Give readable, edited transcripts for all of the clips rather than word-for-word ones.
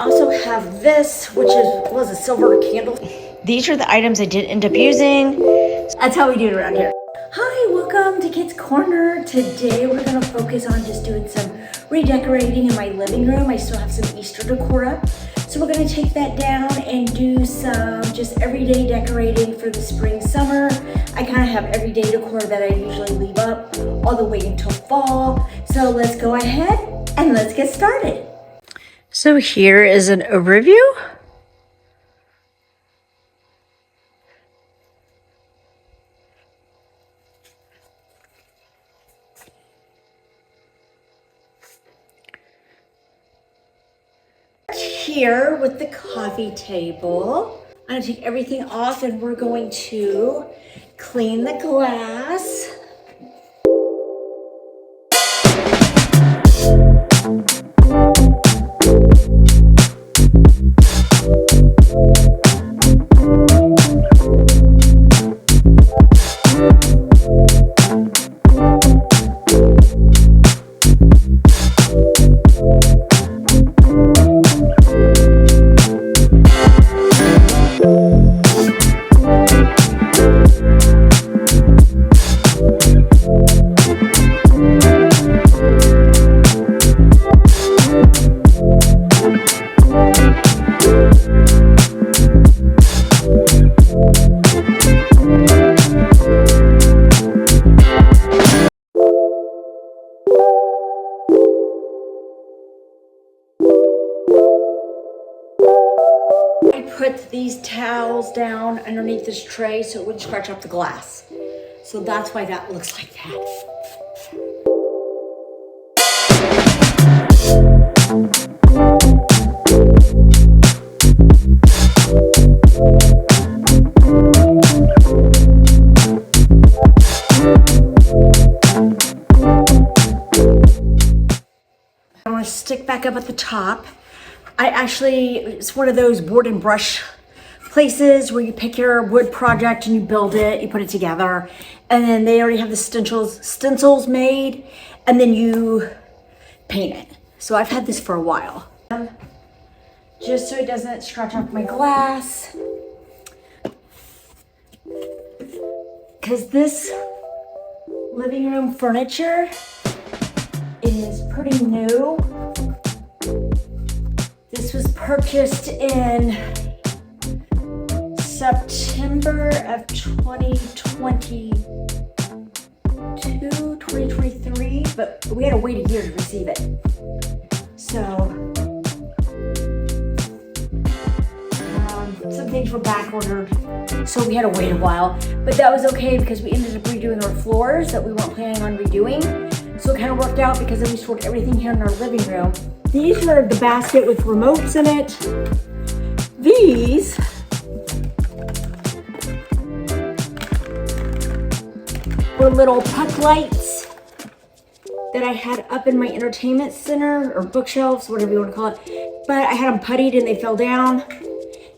Also have this, which was a silver candle. These are the items I did end up using. That's how we do it around here. Hi, welcome to Kids Corner. Today we're gonna focus on just doing some redecorating in my living room. I still have some Easter decor up. So we're gonna take that down and do some just everyday decorating for the spring, summer. I kind of have everyday decor that I usually leave up all the way until fall. So let's go ahead and let's get started. So here is an overview. Here with the coffee table. I'm gonna take everything off and we're going to clean the glass. Put these towels down underneath this tray so it wouldn't scratch up the glass. So that's why that looks like that. I want to stick back up at the top. It's one of those board and brush places where you pick your wood project and you build it, you put it together, and then they already have the stencils made, and then you paint it. So I've had this for a while. Just so it doesn't scratch up my glass. Because this living room furniture is pretty new. This was purchased in September of 2023, but we had to wait a year to receive it. So, some things were back ordered, so we had to wait a while. But that was okay because we ended up redoing our floors that we weren't planning on redoing. So it kind of worked out because then we stored everything here in our living room. These are the basket with remotes in it. These were little puck lights that I had up in my entertainment center or bookshelves, whatever you want to call it. But I had them puttied and they fell down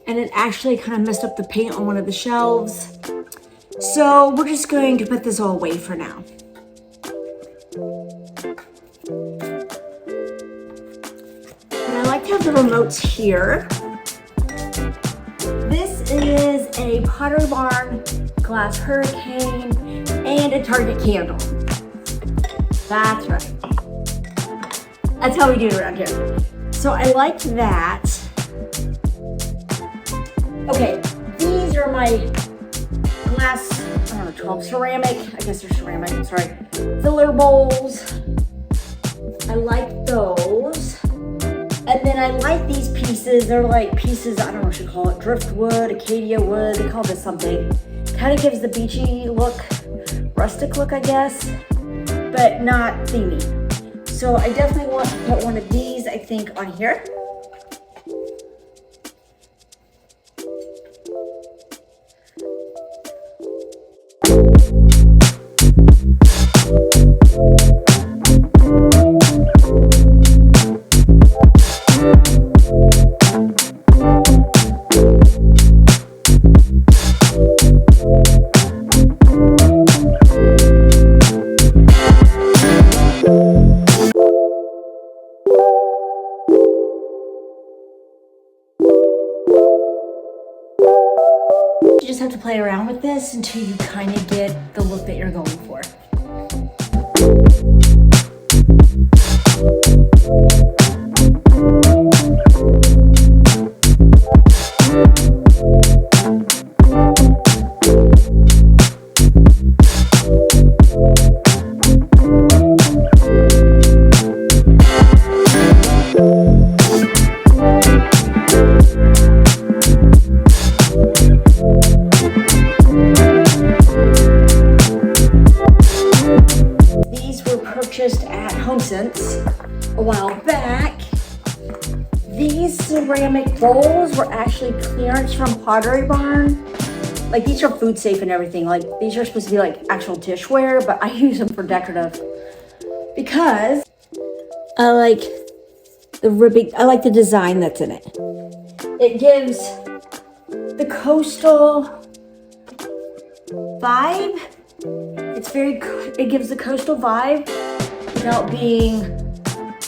and it actually kind of messed up the paint on one of the shelves. So we're just going to put this all away for now. I like to have the remotes here. This is a Pottery Barn glass hurricane and a Target candle. That's right. That's how we do it around here. So I like that. Okay, these are my glass, I don't know, 12 ceramic, I guess they're ceramic, I'm sorry, filler bowls. I like those. And then I like these pieces. They're like pieces, I don't know what you call it, driftwood, Acacia wood, they call this something. Kind of gives the beachy look, rustic look, I guess, but not themey. So I definitely want to put one of these, I think, on here. just have to play around with this until you kind of get the look that you're going for. Purchased at HomeSense a while back. These ceramic bowls were actually clearance from Pottery Barn. Like, these are food safe and everything. Like, these are supposed to be like actual dishware, but I use them for decorative because I like the ribbing. I like the design that's in it. It gives the coastal vibe. It gives the coastal vibe without being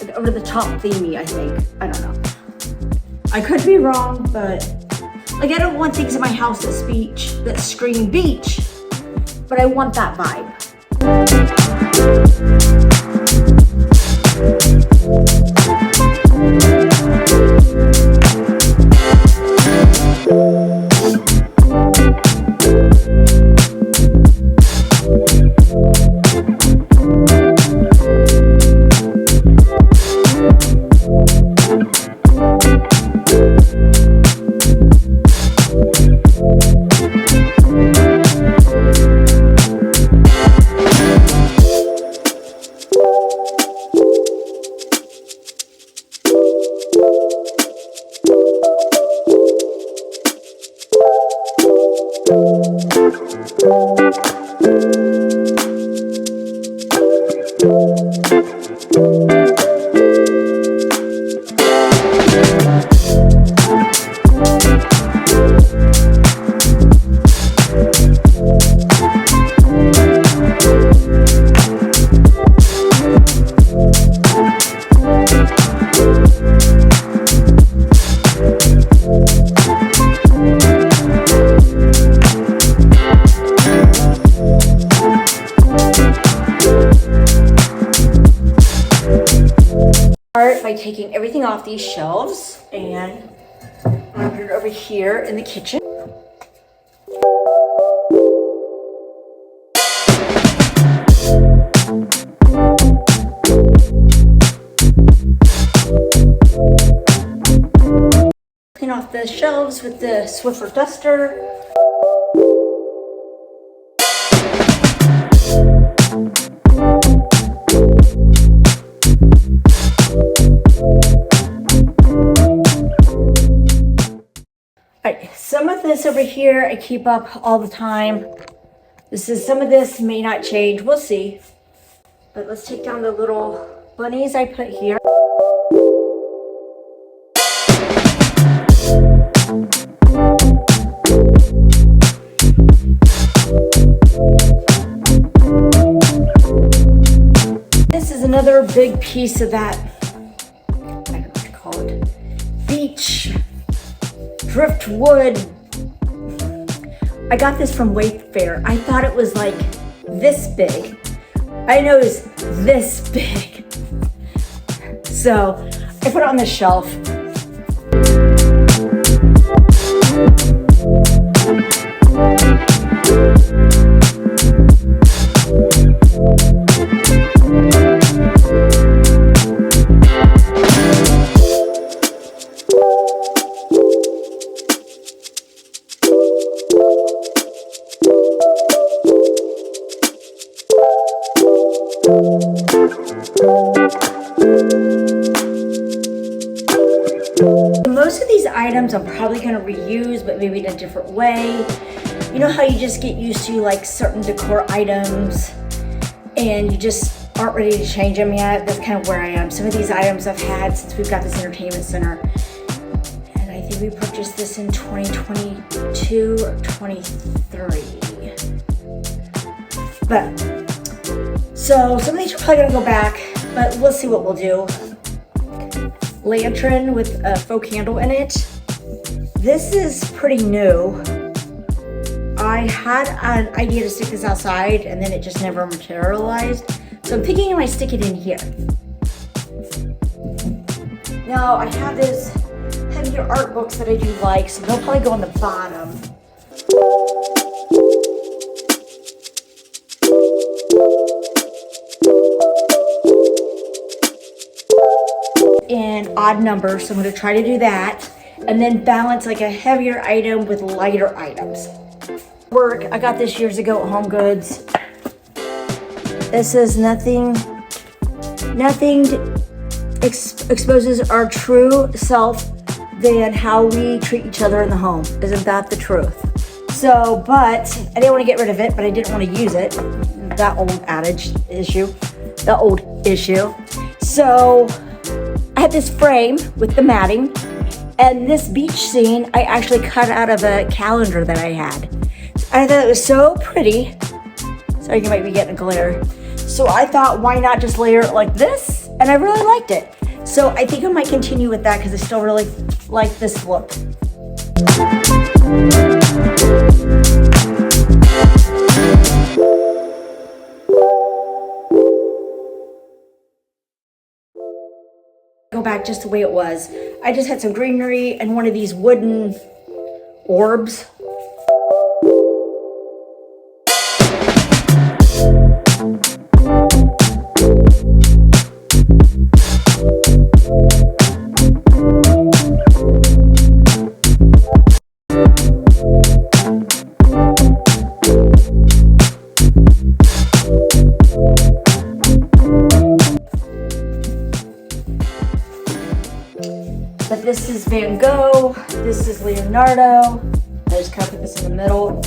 like over the top themey, I think. I don't know. I could be wrong, but like, I don't want things in my house that scream beach, but I want that vibe. By taking everything off these shelves and put it over here in the kitchen. Clean off the shelves with the Swiffer duster. Some of this over here I keep up all the time. Some of this may not change, we'll see. But let's take down the little bunnies I put here. This is another big piece of that, I don't know what to call it, beach driftwood. I got this from Wayfair. I thought it was like this big. I know it's this big. So I put it on the shelf. Most of these items I'm probably going to reuse, but maybe in a different way. You know how you just get used to like certain decor items and you just aren't ready to change them yet? That's kind of where I am. Some of these items I've had since we've got this entertainment center. And I think we purchased this in 2022 or 23. But, so some of these are probably going to go back, but we'll see what we'll do. Lantern with a faux candle in it. This is pretty new. I had an idea to stick this outside and then it just never materialized. So I'm thinking I might stick it in here. Now I have this heavier art books that I do like, so they'll probably go on the bottom. In odd numbers, so I'm going to try to do that, and then balance like a heavier item with lighter items. Work, I got this years ago at Home Goods. It says nothing exposes our true self than how we treat each other in the home. Isn't that the truth? So, but I didn't want to get rid of it, but I didn't want to use it. That old issue. So I had this frame with the matting, and this beach scene I actually cut out of a calendar that I had. I thought it was so pretty. Sorry, you might be getting a glare. So I thought, why not just layer it like this? And I really liked it. So I think I might continue with that because I still really like this look. Go back just the way it was. I just had some greenery and one of these wooden orbs. But this is Van Gogh, this is Leonardo. I just kind of put this in the middle.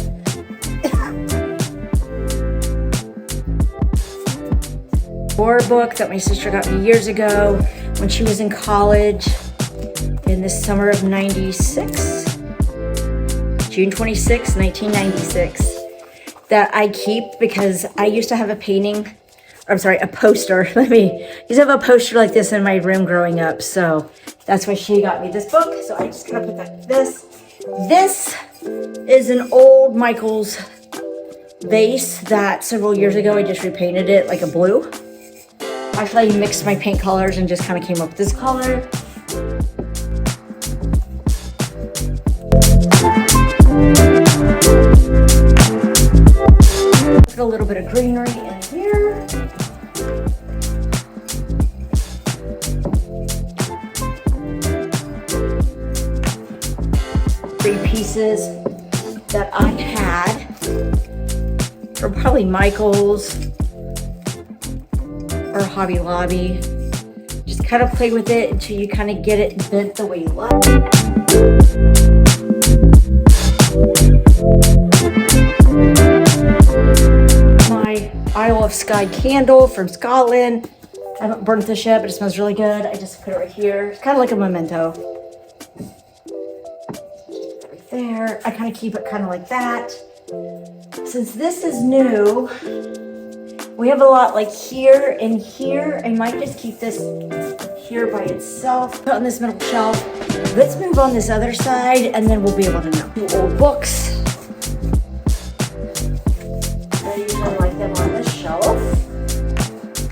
War book that my sister got me years ago when she was in college in the summer of 96. June 26, 1996. That I keep because I used to have a poster. I used to have a poster like this in my room growing up. So that's why she got me this book. So I just gonna put that this. This is an old Michaels vase that several years ago I just repainted it like a blue. Actually, I mixed my paint colors and just kind of came up with this color. Put a little bit of greenery in here. Three pieces that I had from probably Michaels or Hobby Lobby. Just kind of play with it until you kind of get it bent the way you like. My Isle of Skye candle from Scotland. I haven't burnt this yet, but it smells really good. I just put it right here. It's kind of like a memento. Right there. I kind of keep it kind of like that. Since this is new, we have a lot like here and here. I might just keep this here by itself. Put on this middle shelf. Let's move on this other side and then we'll be able to know. Two old books. I usually like them on this shelf.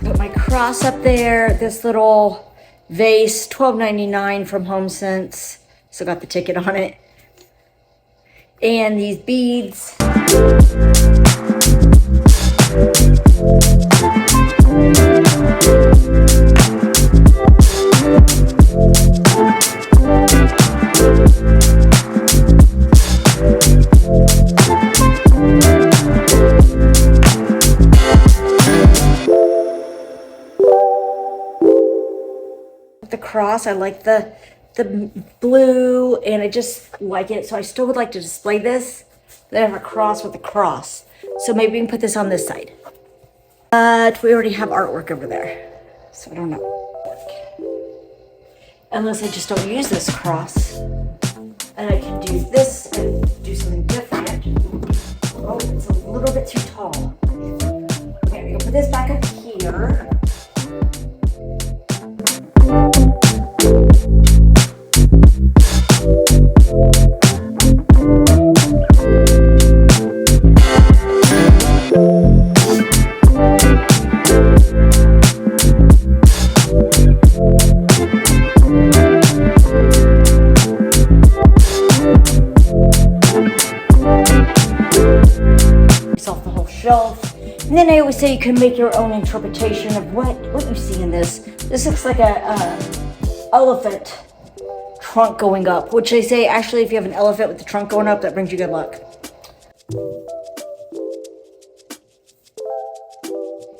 Put my cross up there. This little vase, $12.99 from HomeSense. Still got the ticket on it. And these beads. The cross, I like the blue, and I just like it, so I still would like to display this. Then I have a cross with a cross, so maybe we can put this on this side. But we already have artwork over there, so I don't know. Unless I just don't use this cross, and I can do this and do something different. Oh, it's a little bit too tall. Okay, we'll put this back up here. And then I always say you can make your own interpretation of what you see in this. This looks like a elephant trunk going up, which they say actually if you have an elephant with the trunk going up, that brings you good luck.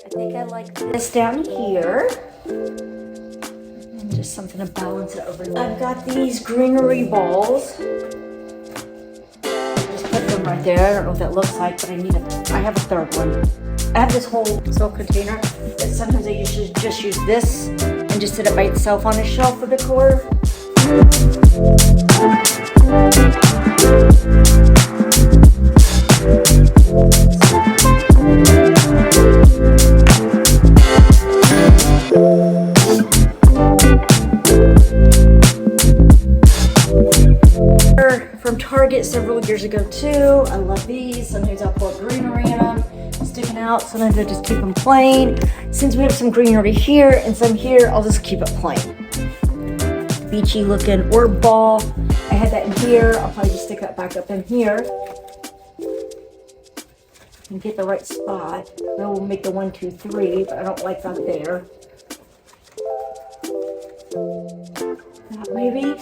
I think I like this down here. And just something to balance it over. I've got these greenery balls. Just put them right there. I don't know what that looks like, but I have a third one. I have this whole container that sometimes I just use this and just sit it by itself on a shelf for decor. From Target several years ago too. I love these. Sometimes I'll put greenery in them, sticking out. Sometimes I just keep them plain. Since we have some greenery here and some here, I'll just keep it plain. Beachy looking orb ball. I had that in here. I'll probably just stick that back up in here and get the right spot. That will make the 1, 2, 3, but I don't like that there. That maybe.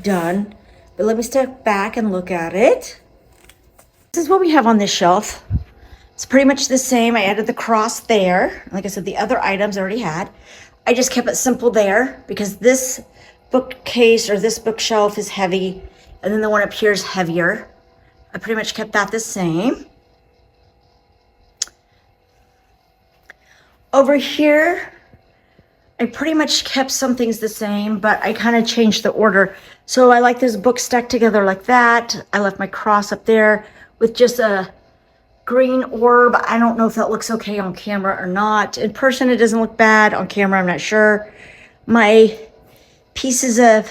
Done, but let me step back and look at it. This is what we have on this shelf. It's pretty much the same. I added the cross there. Like I said, the other items I already had. I just kept it simple there because this bookcase or this bookshelf is heavy, and then the one up here is heavier. I pretty much kept that the same. Over here, I pretty much kept some things the same, but I kind of changed the order. So I like this book stacked together like that. I left my cross up there with just a green orb. I don't know if that looks okay on camera or not. In person, it doesn't look bad. On camera, I'm not sure. My pieces of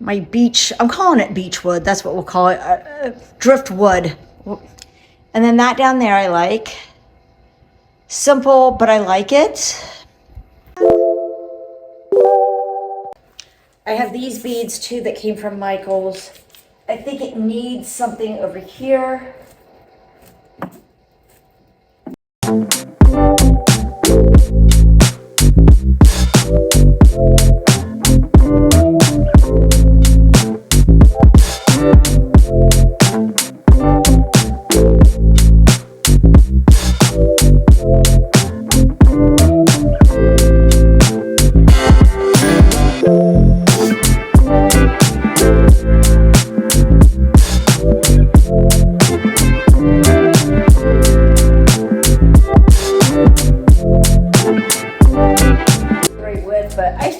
my beech, I'm calling it beech wood. That's what we'll call it, driftwood. And then that down there I like. Simple, but I like it. I have these beads too that came from Michael's. I think it needs something over here.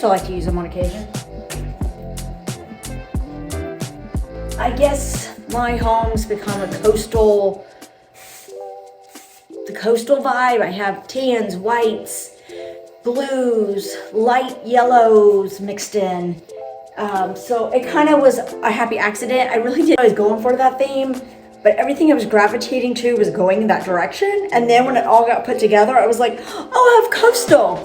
Like to use them on occasion. I guess my home's become the coastal vibe. I have tans, whites, blues, light yellows mixed in. So it kind of was a happy accident. I really didn't know I was going for that theme, but everything I was gravitating to was going in that direction. And then when it all got put together, I was like, oh, I have coastal.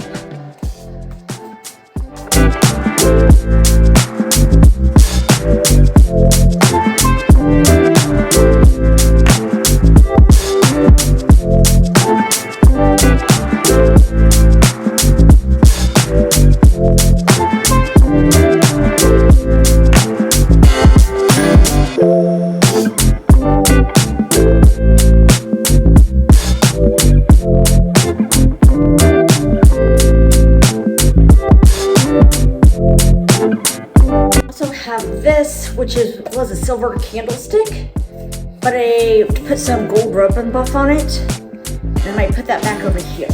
Which was a silver candlestick, but I put some gold ribbon buff on it, and I might put that back over here.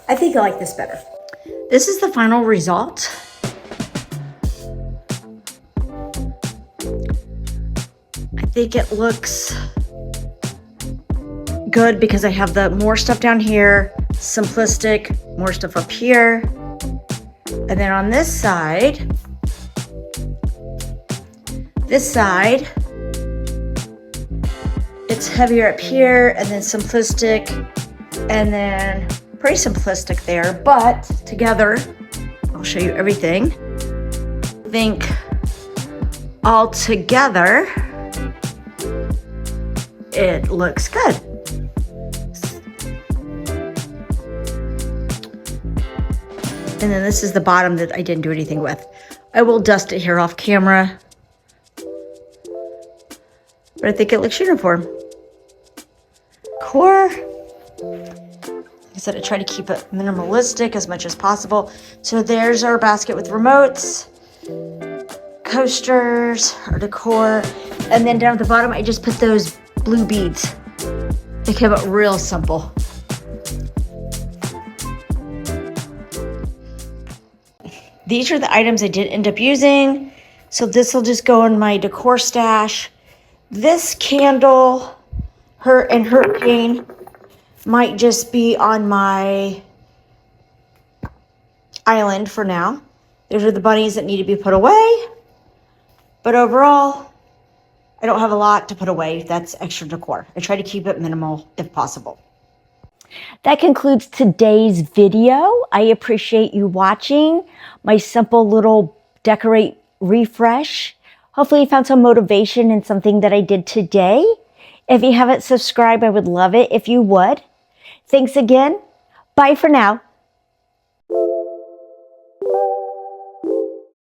I like this better. This is the final result. I think it looks good because I have the more stuff down here, simplistic, more stuff up here. And then on this side, it's heavier up here and then simplistic and then pretty simplistic there, but together, I'll show you everything. I think all together, it looks good. And then this is the bottom that I didn't do anything with. I will dust it here off camera. But I think it looks uniform. Core. Like I said, I try to keep it minimalistic as much as possible. So there's our basket with remotes, coasters, our decor. And then down at the bottom, I just put those blue beads. They came out real simple. These are the items I did end up using. So this will just go in my decor stash. This candle, Hurricane, might just be on my island for now. Those are the bunnies that need to be put away. But overall, I don't have a lot to put away. That's extra decor. I try to keep it minimal if possible. That concludes today's video. I appreciate you watching my simple little decorate refresh. Hopefully you found some motivation in something that I did today. If you haven't subscribed, I would love it if you would. Thanks again. Bye for now.